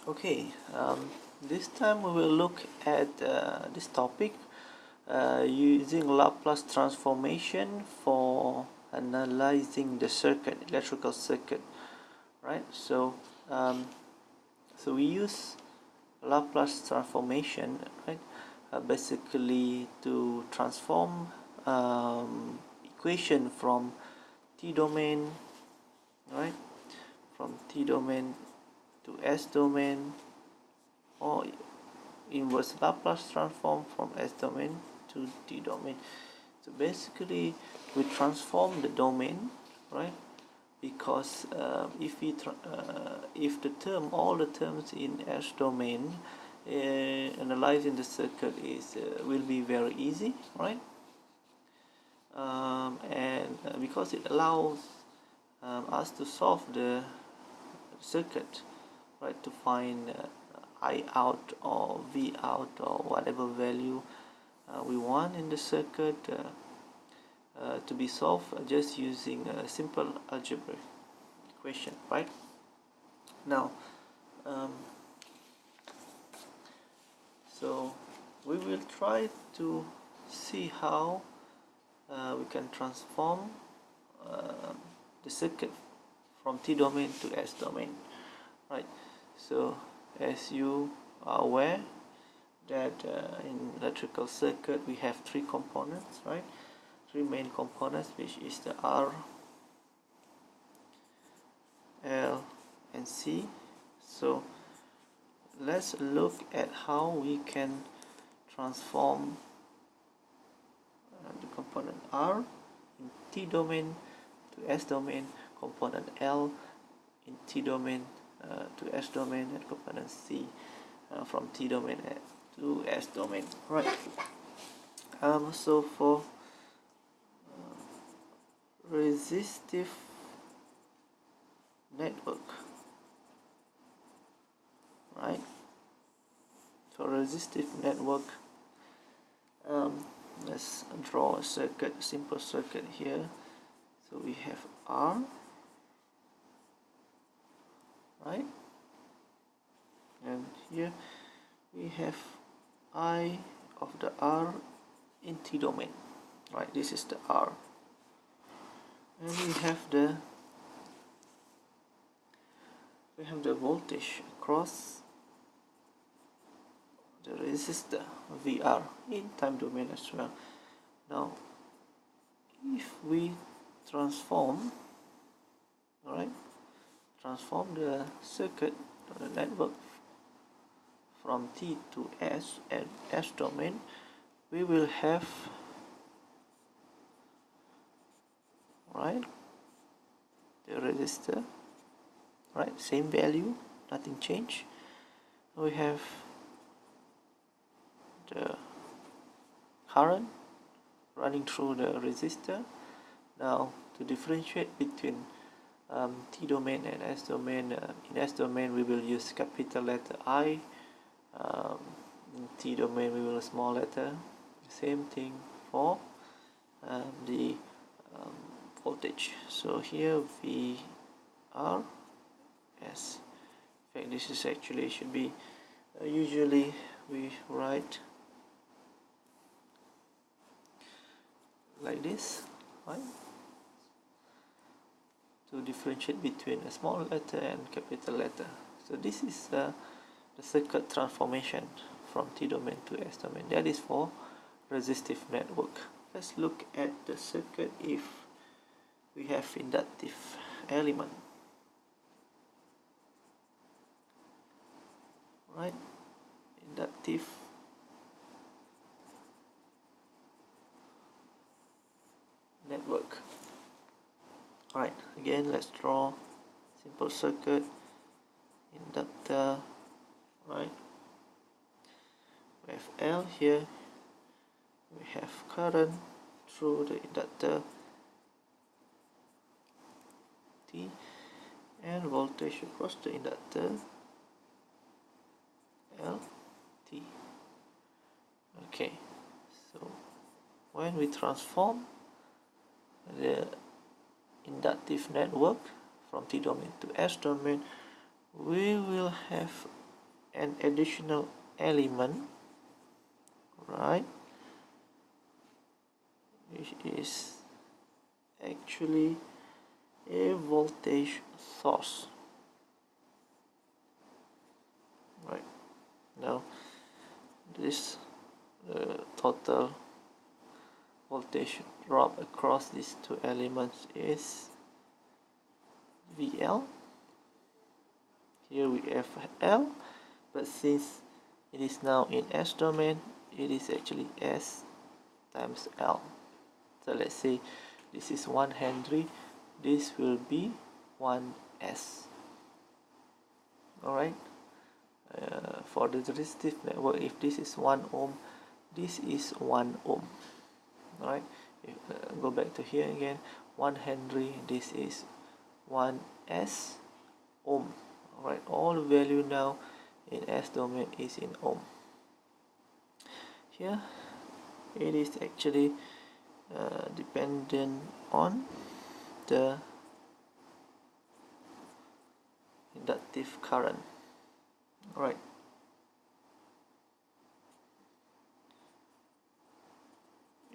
Okay, this time we will look at this topic using Laplace transformation for analyzing the circuit, electrical circuit, right? So we use Laplace transformation, right? Basically to transform equation from T domain, right? From T domain to S domain, or inverse Laplace transform from S domain to T domain. So basically we transform the domain, right? Because if the all the terms in S domain analyzing the circuit will be very easy, right? And because it allows us to solve the circuit, right, to find I out or V out or whatever value we want in the circuit to be solved just using a simple algebra equation, right? Now so we will try to see how we can transform the circuit from T domain to S domain, right? So as you are aware that in electrical circuit we have three components, right? Three main components, which is the R, L and C. So let's look at how we can transform the component R in T domain to S domain, component L in T domain to S domain, and component C from T domain to S domain, right? So for resistive network, right? For resistive network, let's draw a circuit, a simple circuit here. So we have R, right? And here we have I of the R in T domain, right? This is the R, and we have the voltage across the resistor VR in time domain as well. Now if we transform, right, transform the circuit or the network from T to S and S domain, we will have, right, the resistor, right, same value, nothing changed. We have the current running through the resistor. Now to differentiate between T domain and S domain, in S domain we will use capital letter I, in T domain we will use small letter. Same thing for the voltage. So here VR S. In fact, this is actually should be usually we write like this, right? To differentiate between a small letter and capital letter. So this is the circuit transformation from T domain to S domain. That is for resistive network. Let's look at the circuit if we have inductive element, right? Inductive network. Alright, again let's draw simple circuit, inductor, right? We have L here, we have current through the inductor T, and voltage across the inductor L T. Okay, so when we transform the inductive network from T domain to S domain, we will have an additional element, right, which is actually a voltage source. Right, now this total voltage drop across these two elements is VL. Here we have L, but since it is now in S domain, it is actually S times L. So let's say this is 1 Henry, this will be 1 S. Alright, for the resistive network, if this is 1 ohm, this is 1 ohm. Alright, go back to here again, 1 Henry, this is 1 S ohm. Alright, all value now in S domain is in ohm. Here it is actually dependent on the inductive current. Alright,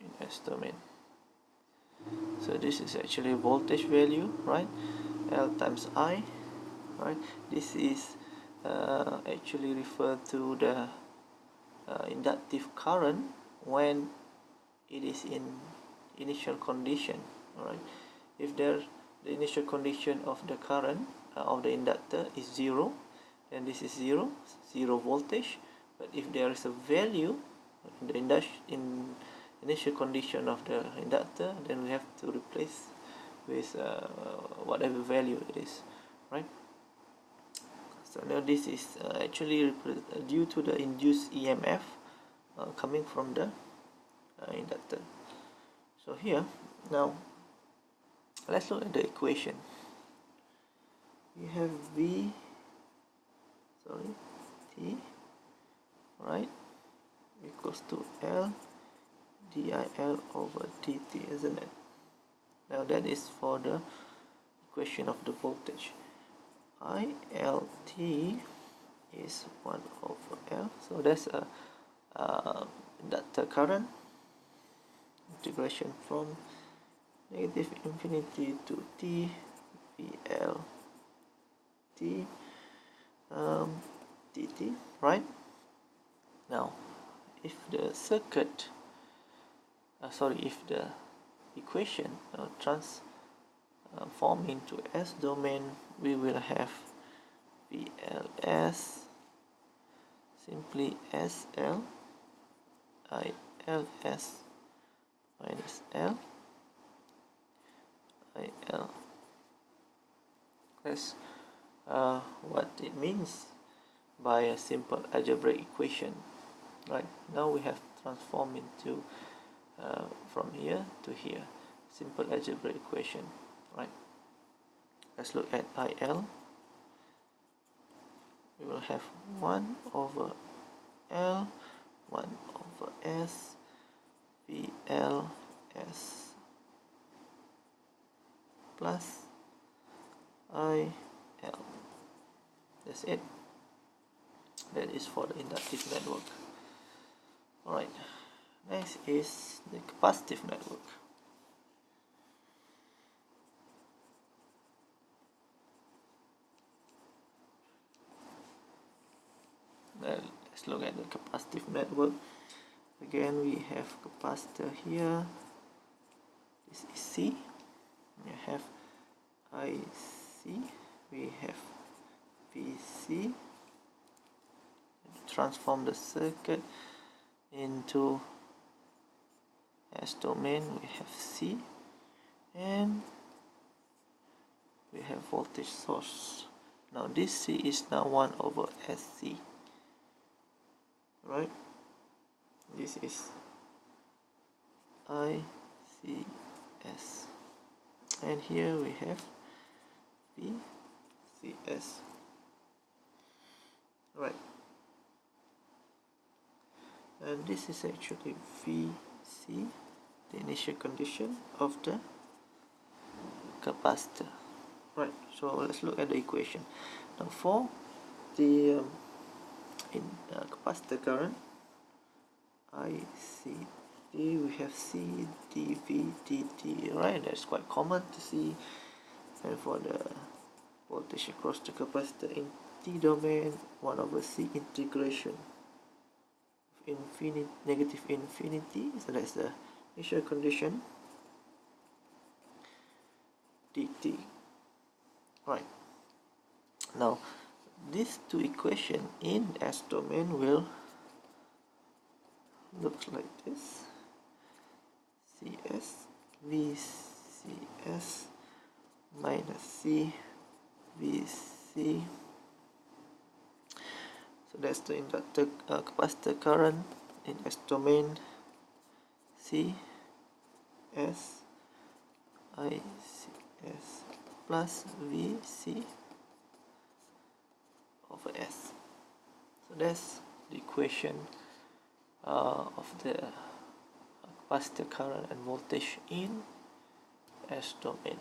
in S domain. So this is actually voltage value, right? L times I, right? This is actually referred to the inductive current when it is in initial condition. Alright, if the initial condition of the current of the inductor is 0, then this is 0 voltage. But if there is a value in the initial condition of the inductor, then we have to replace with whatever value it is, right? So now this is actually due to the induced EMF coming from the inductor. So here, now let's look at the equation. We have T, right, equals to L DIL over dt, isn't it? Now that is for the equation of the voltage. ILT is 1 over L, so that's a inductor current, integration from negative infinity to T VL T dt, right? Now if the circuit if the equation transform into S domain, we will have VLS simply SL ILS minus L IL. That's what it means by a simple algebraic equation, right? Now we have transformed into from here to here, simple algebraic equation, right? Let's look at IL. We will have 1 over L 1 over S VLS plus IL. That's it. That is for the inductive network. Alright, next is the capacitive network. Let's look at the capacitive network. Again, we have capacitor here. This is C. We have IC. We have PC. Transform the circuit into S domain. We have C, and we have voltage source. Now this C is now 1 over SC, right? This is ICS, and here we have VCS, right? And this is actually VC, the initial condition of the capacitor, right? So let's look at the equation. Now for the in capacitor current IC. We have C, dV, dt, right? That's quite common to see. And for the voltage across the capacitor in T domain, 1 over C integration infinity, negative infinity, so that's the initial condition, dt. Right, now these two equations in S domain will look like this: Cs VCS minus C VC. So that's the inductor capacitor current in S domain, C S I C S plus VC over S. So that's the equation of the capacitor current and voltage in S domain.